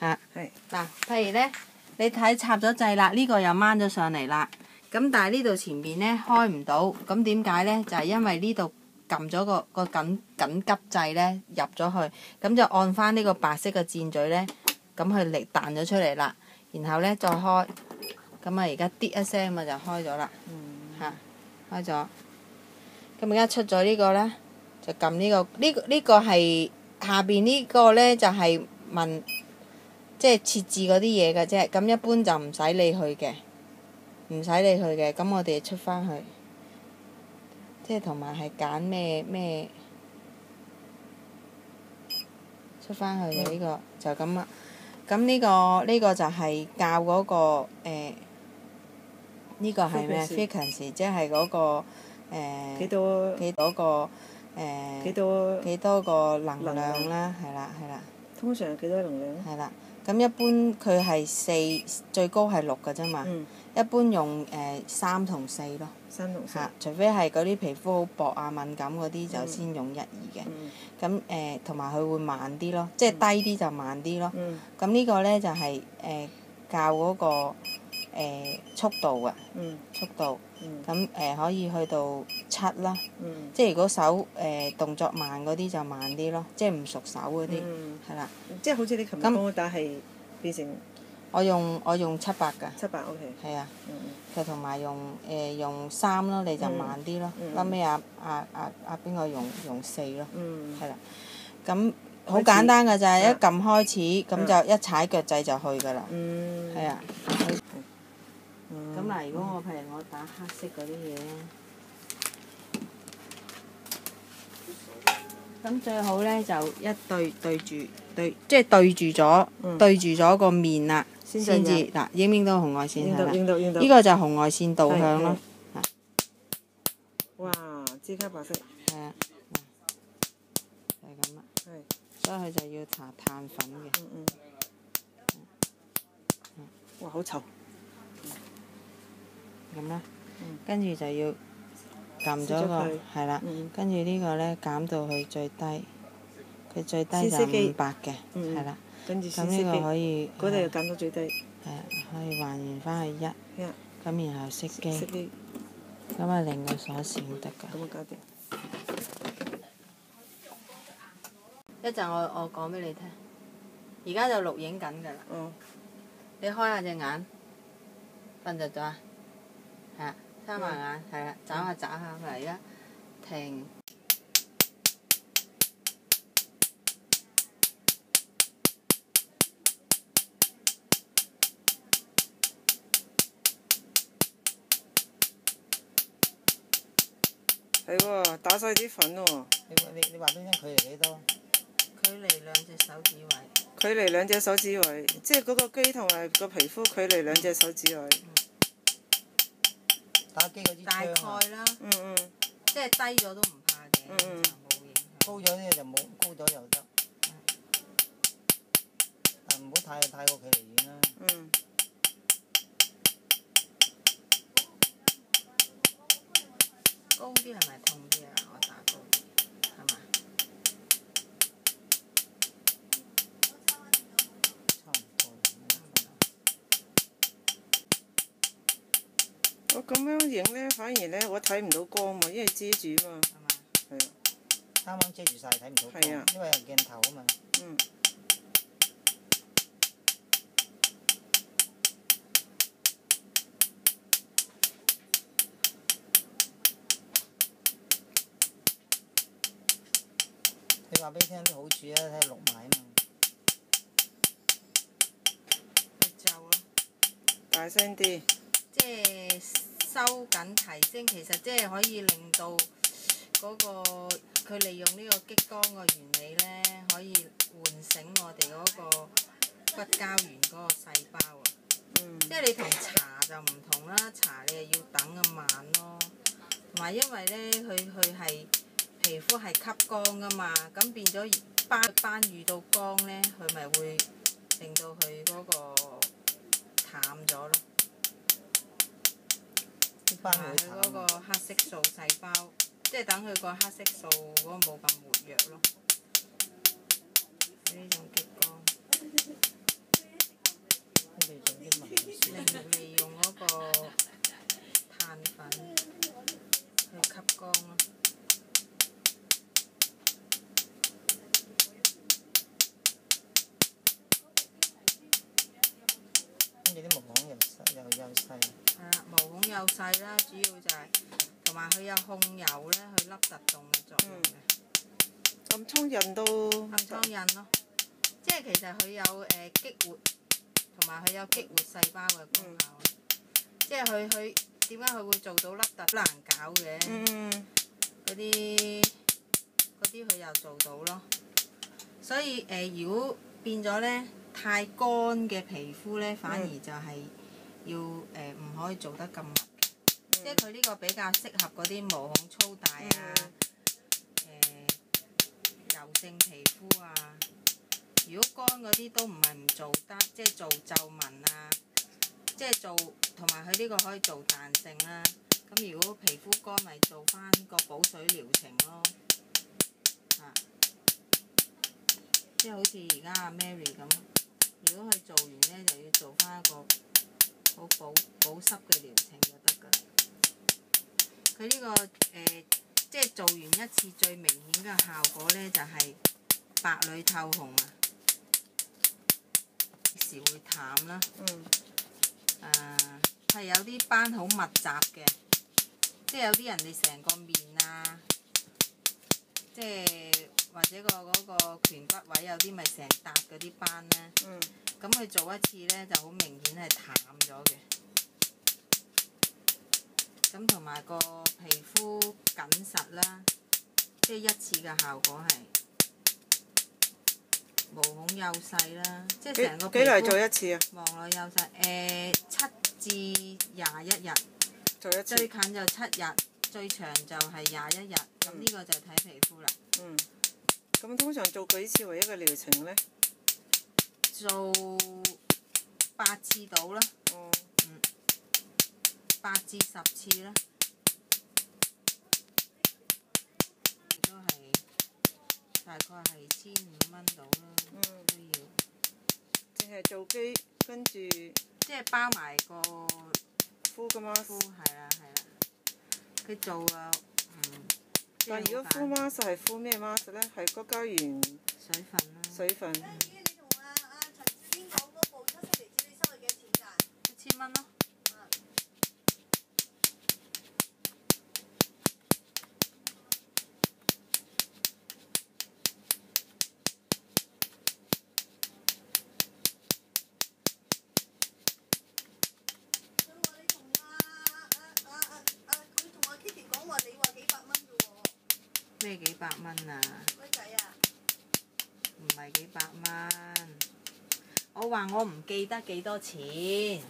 嚇。係。嗱，譬如咧，你睇插咗掣啦，呢個又掹咗上嚟啦。咁但係呢度前邊咧開唔到，咁點解咧？就係因為呢度撳咗個緊急掣咧入咗去，咁就按翻呢個白色嘅箭嘴咧，咁佢力彈咗出嚟啦。然後咧再開，咁啊而家滴一聲咪就開咗啦。嚇，開咗。咁而家出咗呢個咧，就撳呢個，呢個係下邊呢個咧就係問，即係設置嗰啲嘢嘅啫。咁一般就唔使理佢嘅。唔使理佢嘅，咁我哋出翻去，即係同埋係揀咩出翻去嘅呢個就咁啦。咁呢個就係校嗰個呢個係咩 frequency， 即係嗰個幾多個能量啦，係啦。通常幾多能量？係啦，咁一般佢係4，最高係6嘅啫嘛。一般用3同4咯。3同4。嚇，除非係嗰啲皮膚好薄啊、敏感嗰啲就先用1、2嘅。咁同埋佢會慢啲咯，即係低啲就慢啲咯。咁呢個咧就係校嗰個速度啊。速度。咁可以去到7啦。即係如果手動作慢嗰啲就慢啲咯，即係唔熟手嗰啲。係啦。即係好似你琴日幫我打係變成。我用700㗎。700 OK。係啊。佢同埋用3咯，你就慢啲咯。後尾邊個用4咯。係啦。咁好簡單㗎咋，一撳開始咁就一踩腳掣就去㗎啦。係啊。咁嗱，如果譬如我打黑色嗰啲嘢咧，咁最好咧就一對住，即係對住咗個面啦，先至嗱，影唔影到紅外線係啦？影到。呢個就紅外線導向咯。哇！即刻白色。係啊。就係咁啦。所以佢就要搽碳粉嘅。哇！好稠。咁啦。跟住就要撳咗個係啦，跟住呢個咧減到去最低，佢最低就500嘅，係啦。咁呢個可以。嗰度又減到最低。係啊，可以還原翻去1。咁然後熄機。熄機。咁啊，另個鎖匙都得㗎。咁啊，搞掂。一陣我講俾你聽，而家就錄影緊㗎啦。你開下隻眼，瞓着咗啊？係啊，閂埋眼，係啦，眨下咪而家停。係喎，打晒啲粉喎。你話俾我聽距離幾多？距離2隻手指位。距離2隻手指位，即係嗰個機同埋個皮膚距離2隻手指位。打機嗰支大概啦。即係低咗都唔怕嘅，就冇影響。高咗呢就冇，高咗又得。但唔好太過距離遠啦。高啲係咪痛啲啊？我打高啲，係嘛？差唔多。我咁樣影咧，反而咧我睇唔到光嘛，因為遮住嘛。係嘛？係啊。啱啱遮住晒，睇唔到光。係啊。因為係鏡頭啊嘛。你話俾你聽啲好處啊，睇錄埋啊嘛。咪就咯。大聲啲。即係收緊提升，其實即係可以令到嗰個佢利用呢個激光嘅原理咧，可以喚醒我哋嗰個骨膠原嗰個細胞啊。即係你同茶就唔同啦，茶你係要等咁慢咯。同埋因為咧，佢係皮膚係吸光噶嘛，咁變咗斑遇到光咧，佢咪會令到佢嗰個淡咗咯。同埋佢嗰個黑色素細胞，即係等佢個黑色素嗰個冇咁活躍咯。呢種激光。幼細啦，主要就係同埋佢有控油咧，去凹凸動嘅作用嘅。暗瘡印都暗瘡印咯，即係其實佢有激活，同埋佢有激活細胞嘅功效。即係佢點解佢會做到凹凸難搞嘅？嗰啲佢又做到咯。所以如果變咗咧太乾嘅皮膚咧，反而就係要唔可以做得咁密嘅。即係佢呢個比較適合嗰啲毛孔粗大啊。油性皮膚啊，如果乾嗰啲都唔係唔做得，即係做皺紋啊，即係做同埋佢呢個可以做彈性啦。咁如果皮膚乾咪做翻個補水療程咯，即係好似而家阿 Mary 咁，如果佢做完呢，就要做翻一個好保濕嘅療程就得㗎。佢呢個即係做完一次最明顯嘅效果呢，就係白裏透紅啊，時會淡啦。係有啲斑好密集嘅，即係有啲人哋成個面啊，即係或者嗰個顴骨位有啲咪成笪嗰啲斑呢。咁佢做一次呢，就好明顯係淡咗嘅。咁同埋個皮膚緊實啦，即係一次嘅效果係毛孔幼細啦，即係成個皮膚。幾耐做一次啊？望落幼細7至21日。做一次。最近就7日，最長就係21日。咁呢個就睇皮膚啦。咁通常做幾次為一個療程呢？做8次到啦。8至10次啦，都係大概係1500蚊到啦，都要。淨係做肌，跟住即係包埋個敷㗎嘛？敷係啦。佢做啊，但係如果敷 mask 係敷咩 mask 呢？係嗰膠原水分啦。水分。你同阿陳先講嗰部七色離子，你收佢幾多錢㗎？ 1000蚊咯。咩幾百蚊啊？唔係幾百蚊，我話我唔記得幾多錢。